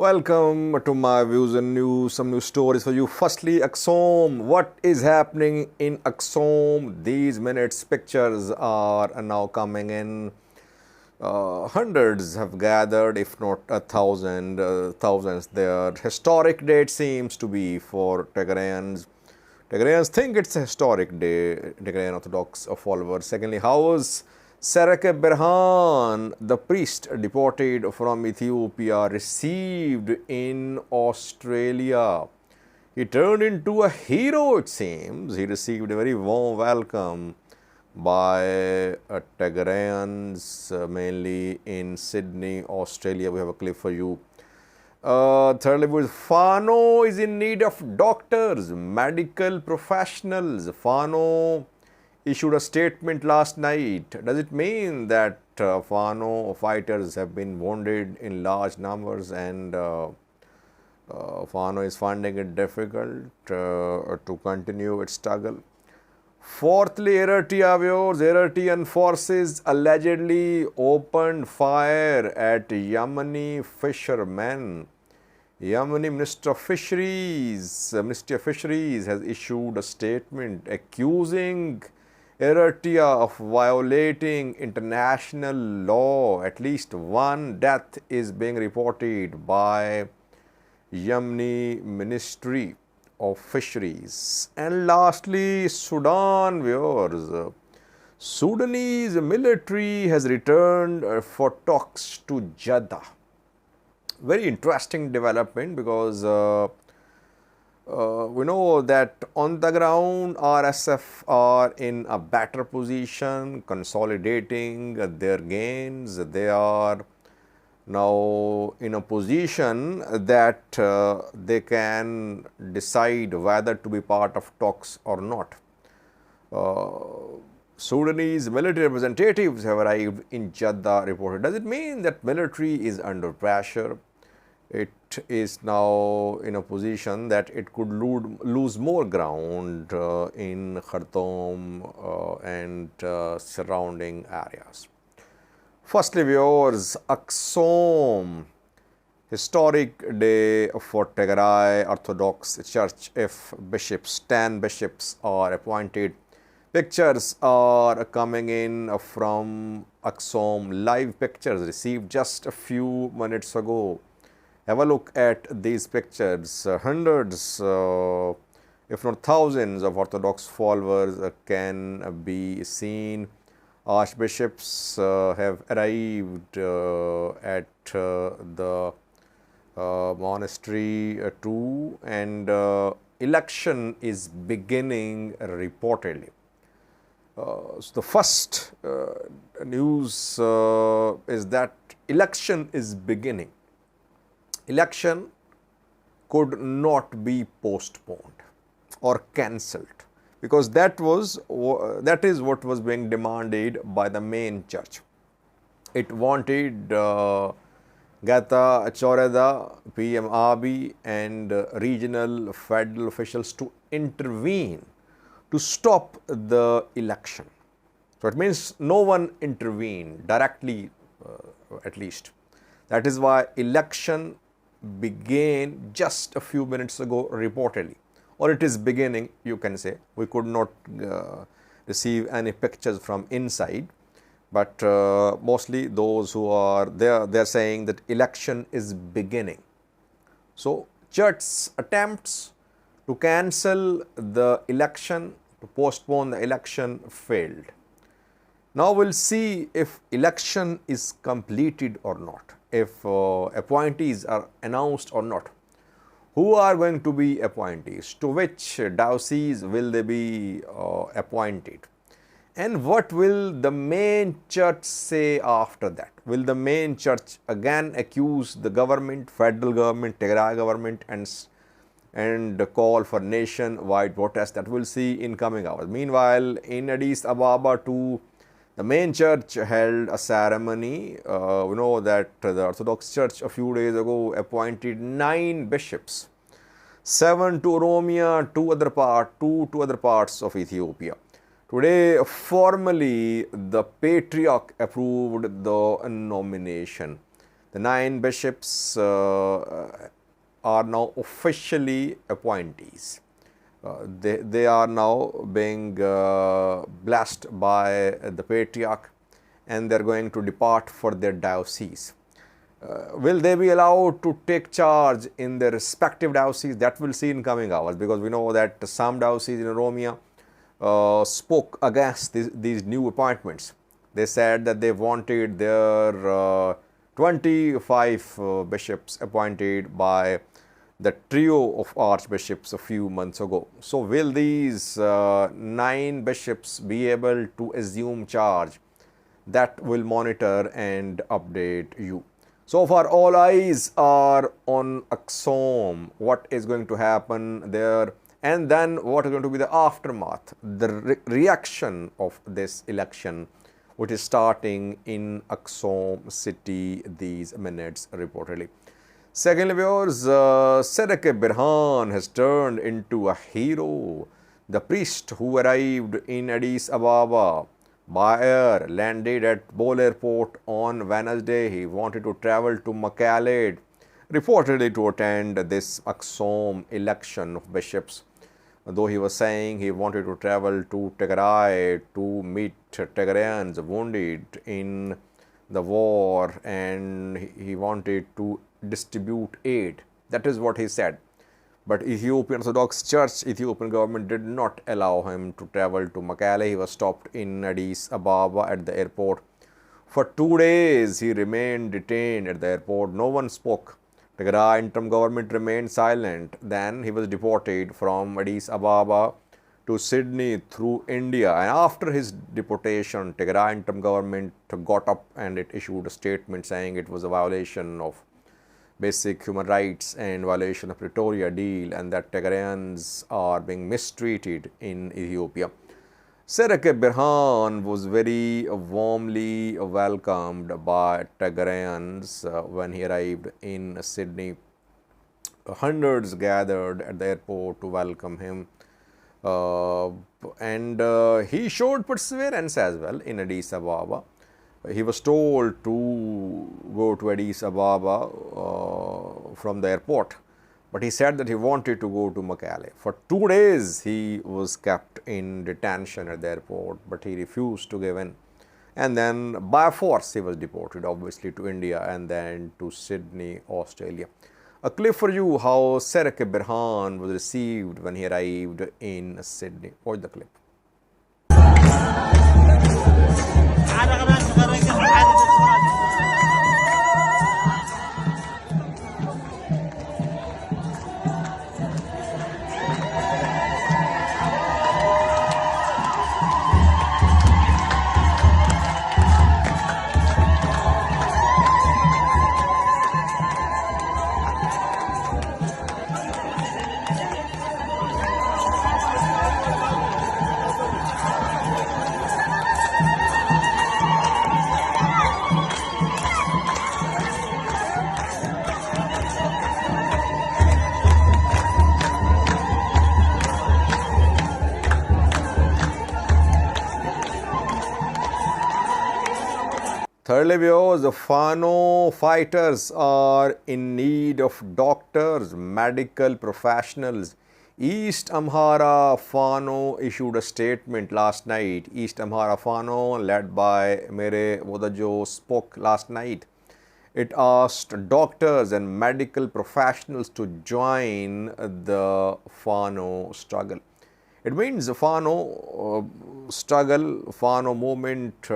Welcome to my views and news, some new stories for you. Firstly, Axum. What is happening in Axum? These minutes pictures are now coming in. Hundreds have gathered, if not thousands there. Historic day it seems to be for Tigrayans. Tigrayans think it's a historic day, Tigrayan Orthodox followers. Secondly, how is Serekeberhan, the priest deported from Ethiopia, received in Australia? He turned into a hero, it seems. He received a very warm welcome by Tigrayans, mainly in Sydney, Australia. We have a clip for you. Thirdly, Fano is in need of doctors, medical professionals. Fano issued a statement last night. Does it mean that Fano fighters have been wounded in large numbers and Fano is finding it difficult to continue its struggle? Fourthly, Eritrean forces allegedly opened fire at Yemeni fishermen. Yemeni Ministry of Fisheries has issued a statement accusing Eritrea of violating international law. At least one death is being reported by Yemeni Ministry of Fisheries. And lastly, Sudan viewers. Sudanese military has returned for talks to Jeddah. Very interesting development because we know that on the ground RSF are in a better position, consolidating their gains. They are now in a position that they can decide whether to be part of talks or not. Sudanese military representatives have arrived in Jeddah, reported. Does it mean that military is under pressure? It is now in a position that it could lose more ground in Khartoum and surrounding areas. Firstly, viewers, Aksum, historic day for Tigray Orthodox Church. If 10 bishops are appointed. Pictures are coming in from Aksum, live pictures received just a few minutes ago. Have a look at these pictures. Hundreds, if not thousands of Orthodox followers can be seen. Archbishops have arrived at the monastery too, and election is beginning reportedly. So the first news is that election is beginning. Election could not be postponed or cancelled because that is what was being demanded by the main church. It wanted Gata Choreda, PM Abiy and regional federal officials to intervene to stop the election. So it means no one intervened directly, at least. That is why election began just a few minutes ago, reportedly, or it is beginning, you can say. We could not receive any pictures from inside, but mostly those who are there, they are saying that election is beginning. So church's attempts to cancel the election, to postpone the election, failed. Now we'll see if election is completed or not, if appointees are announced or not. Who are going to be appointees? To which diocese will they be appointed? And what will the main church say after that? Will the main church again accuse the government, federal government, Tigray government, and call for nationwide protest? That we'll see in coming hours. Meanwhile, in Addis Ababa too, the main church held a ceremony. We know that the Orthodox Church a few days ago appointed 9 bishops, 7 to Oromia, 2 other parts of Ethiopia. Today, formally, the Patriarch approved the nomination. The 9 bishops are now officially appointees. They are now being blessed by the patriarch, and they are going to depart for their diocese. Will they be allowed to take charge in their respective dioceses? That we'll see in coming hours, because we know that some dioceses in Oromia spoke against these new appointments. They said that they wanted their 25 bishops appointed by the trio of archbishops a few months ago. So will these 9 bishops be able to assume charge? That will monitor and update you. So far all eyes are on Axum, what is going to happen there, and then what is going to be the aftermath, the reaction of this election, which is starting in Aksum city these minutes reportedly. Secondly, viewers, Serekeberhan has turned into a hero. The priest who arrived in Addis Ababa by air landed at Bole Airport on Wednesday. He wanted to travel to Mekelle, reportedly to attend this Axum election of bishops, though he was saying he wanted to travel to Tigray to meet Tigrayans wounded in the war, and he wanted to distribute aid. That is what he said. But Ethiopian Orthodox Church, Ethiopian government did not allow him to travel to Mekelle. He was stopped in Addis Ababa at the airport. For 2 days, he remained detained at the airport. No one spoke. The Tigray interim government remained silent. Then he was deported from Addis Ababa to Sydney through India. And after his deportation, Tigray interim government got up and it issued a statement saying it was a violation of basic human rights and violation of Pretoria deal, and that Tigrayans are being mistreated in Ethiopia. Serekeberhan was very warmly welcomed by Tigrayans when he arrived in Sydney. Hundreds gathered at the airport to welcome him, and he showed perseverance as well in Addis Ababa. He was told to go to Addis Ababa from the airport, but he said that he wanted to go to Mekelle. For 2 days he was kept in detention at the airport, but he refused to give in. And then by force he was deported, obviously, to India and then to Sydney, Australia. A clip for you how Serekeberhan was received when he arrived in Sydney. Watch the clip. Thirdly, viewers, the Fano fighters are in need of doctors, medical professionals. East Amhara Fano issued a statement last night. East Amhara Fano, led by Mere Wodajo, spoke last night. It asked doctors and medical professionals to join the Fano struggle. It means the Fano struggle, Fano movement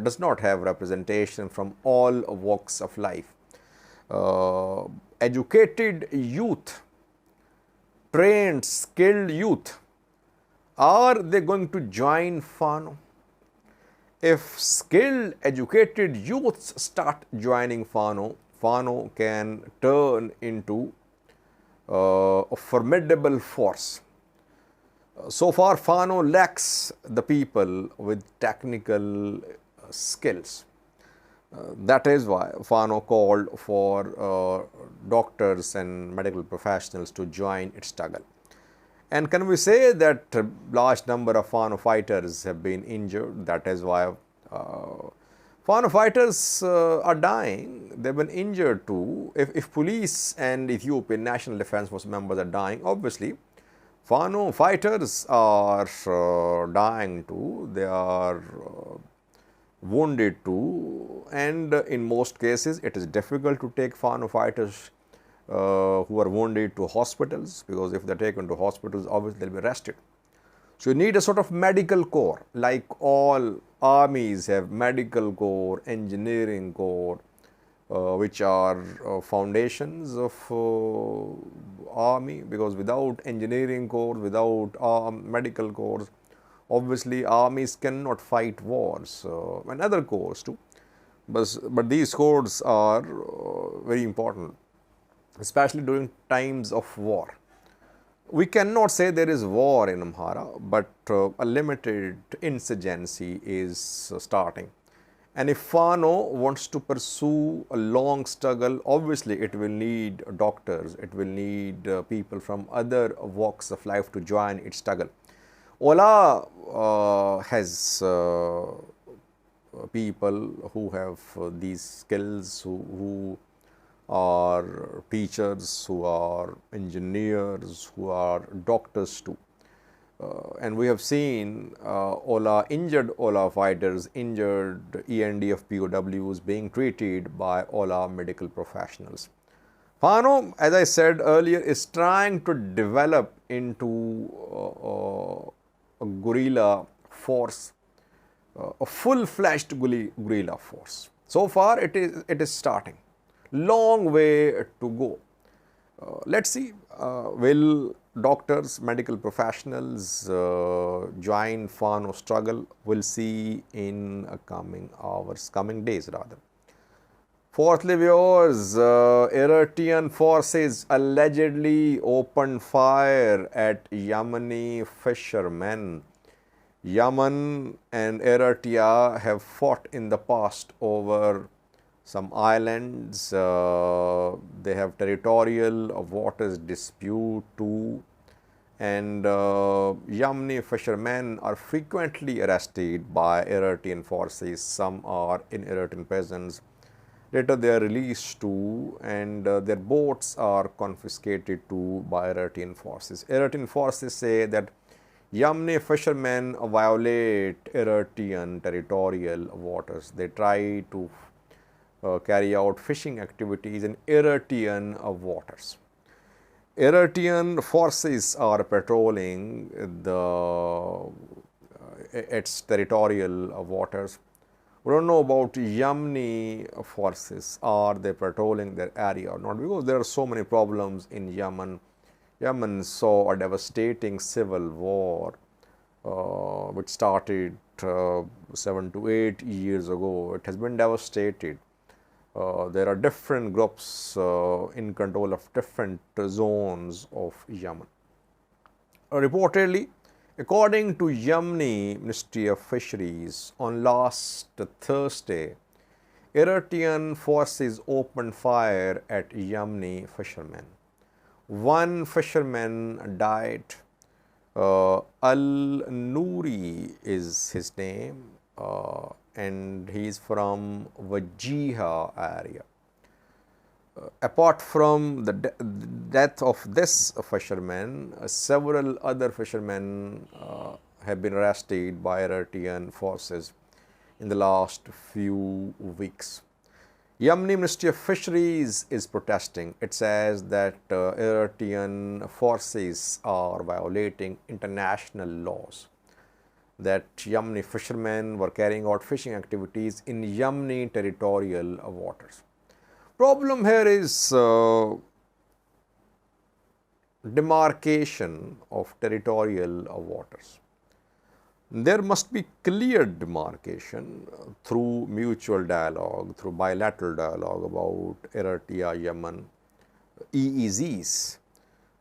does not have representation from all walks of life. Educated youth, trained, skilled youth, are they going to join Fano? If skilled, educated youths start joining Fano, Fano can turn into a formidable force. So far, Fano lacks the people with technical skills. That is why Fano called for doctors and medical professionals to join its struggle. And can we say that a large number of Fano fighters have been injured? That is why Fano fighters are dying. They've been injured too. If police and Ethiopian National Defense Force members are dying, obviously Fano fighters are dying too. They are wounded too, and in most cases it is difficult to take Fano fighters who are wounded to hospitals, because if they are taken to hospitals, obviously they will be arrested. So you need a sort of medical corps, like all armies have medical corps, engineering corps, which are foundations of army, because without engineering corps, without medical corps, obviously armies cannot fight wars, and other corps too. But these corps are very important, especially during times of war. We cannot say there is war in Amhara, but a limited insurgency is starting. And if Fano wants to pursue a long struggle, obviously it will need doctors, it will need people from other walks of life to join its struggle. Ola has people who have these skills, who are teachers, who are engineers, who are doctors too. And we have seen injured Ola fighters, injured ENDF POWs being treated by Ola medical professionals. Fano, as I said earlier, is trying to develop into a guerrilla force, a full-fledged guerrilla force. So far, it is starting. Long way to go. Let's see, will doctors, medical professionals join Fano struggle? We'll see in coming hours, coming days rather. Fourthly, viewers, Eritrean forces allegedly opened fire at Yemeni fishermen. Yemen and Eritrea have fought in the past over some islands. They have territorial waters dispute too, and Yemeni fishermen are frequently arrested by Eritrean forces. Some are in Eritrean prisons. Later they are released too, and their boats are confiscated too by Eritrean forces. Eritrean forces say that Yemeni fishermen violate Eritrean territorial waters. They try to carry out fishing activities in Eritrean waters. Eritrean forces are patrolling its territorial waters. We don't know about Yemeni forces. Are they patrolling their area or not? Because there are so many problems in Yemen. Yemen saw a devastating civil war which started 7 to 8 years ago. It has been devastated. There are different groups in control of different zones of Yemen. Reportedly, according to Yemeni Ministry of Fisheries, on last Thursday, Eritrean forces opened fire at Yemeni fishermen. One fisherman died. Al-Nouri is his name, and he is from Wajiha area. Apart from the death of this fisherman, several other fishermen have been arrested by Eritrean forces in the last few weeks. Yemeni Ministry of Fisheries is protesting. It says that Eritrean forces are violating international laws, that Yemeni fishermen were carrying out fishing activities in Yemeni territorial waters. Problem here is demarcation of territorial waters. There must be clear demarcation through mutual dialogue, through bilateral dialogue about Eritrea, Yemen, EEZs.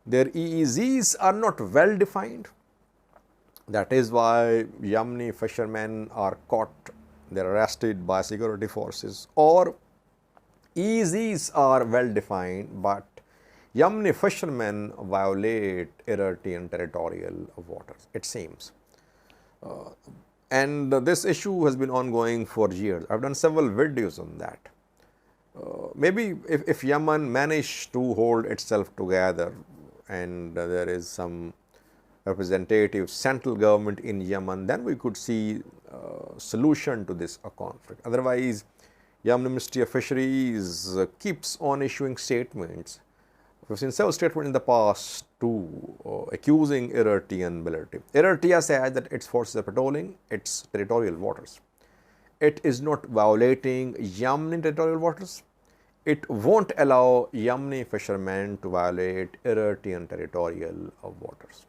Their EEZs are not well defined. That is why Yemeni fishermen are caught, they are arrested by security forces, or EEZs are well defined, but Yemeni fishermen violate Eritrean territorial waters, it seems. And this issue has been ongoing for years. I've done several videos on that. Maybe if Yemen managed to hold itself together and there is some representative central government in Yemen, then we could see solution to this conflict. Otherwise, Yemen Ministry of Fisheries keeps on issuing statements. We've seen several statements in the past to accusing Eritrean military. Eritrea says that its forces are patrolling its territorial waters. It is not violating Yemeni territorial waters. It won't allow Yemeni fishermen to violate Eritrean territorial waters.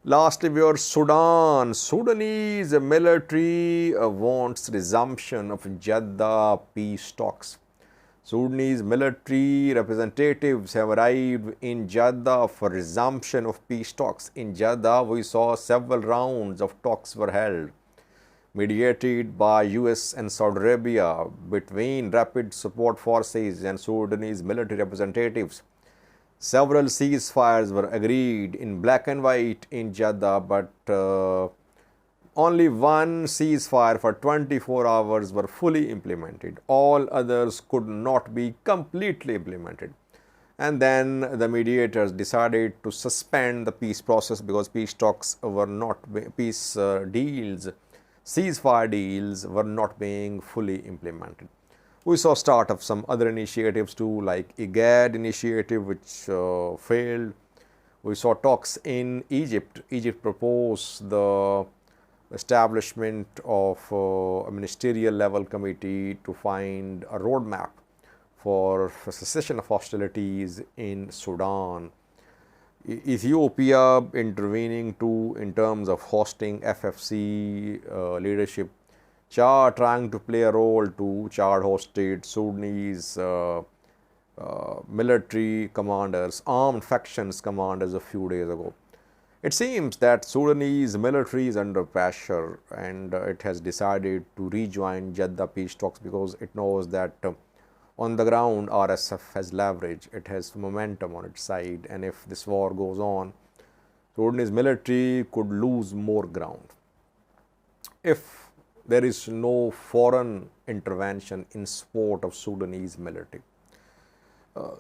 Lastly, we are Sudan. Sudanese military wants resumption of Jeddah peace talks. Sudanese military representatives have arrived in Jeddah for resumption of peace talks. In Jeddah, we saw several rounds of talks were held, mediated by US and Saudi Arabia between Rapid Support Forces and Sudanese military representatives. Several ceasefires were agreed in black and white in Jeddah, but only one ceasefire for 24 hours were fully implemented. All others could not be completely implemented. And then the mediators decided to suspend the peace process because peace talks were not, ceasefire deals were not being fully implemented. We saw start of some other initiatives too, like IGAD initiative, which failed. We saw talks in Egypt. Egypt proposed the establishment of a ministerial level committee to find a roadmap for cessation of hostilities in Sudan. Ethiopia intervening too in terms of hosting FFC leadership. Chad trying to play a role too. Chad hosted Sudanese military commanders, armed factions commanders a few days ago. It seems that Sudanese military is under pressure and it has decided to rejoin Jeddah peace talks because it knows that on the ground RSF has leverage, it has momentum on its side, and if this war goes on, Sudanese military could lose more ground. If there is no foreign intervention in support of Sudanese military.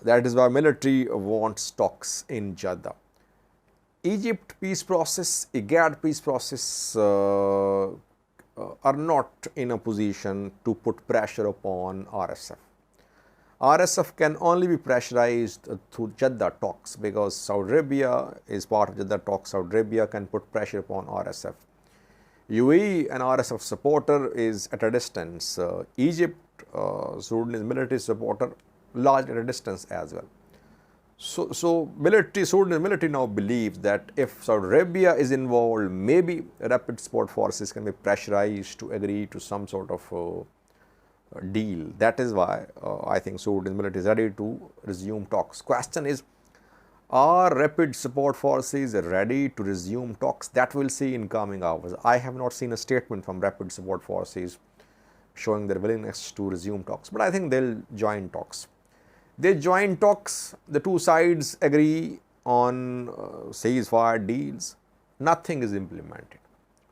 That is why military wants talks in Jeddah. Egypt peace process, IGAD peace process are not in a position to put pressure upon RSF. RSF can only be pressurized through Jeddah talks because Saudi Arabia is part of Jeddah talks. Saudi Arabia can put pressure upon RSF. UAE, an RSF supporter, is at a distance. Egypt, Sudanese military supporter, large at a distance as well. So Sudanese military now believes that if Saudi Arabia is involved, maybe Rapid Support Forces can be pressurized to agree to some sort of deal. That is why I think Sudanese military is ready to resume talks. Question is, are Rapid Support Forces ready to resume talks? That we'll see in coming hours. I have not seen a statement from Rapid Support Forces showing their willingness to resume talks, but I think they'll join talks. They join talks, the two sides agree on ceasefire deals, nothing is implemented.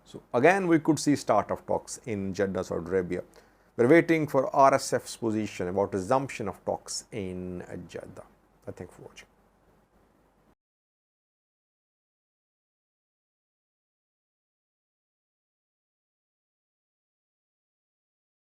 So again, we could see start of talks in Jeddah, Saudi Arabia. We're waiting for RSF's position about resumption of talks in Jeddah. Thank you for watching.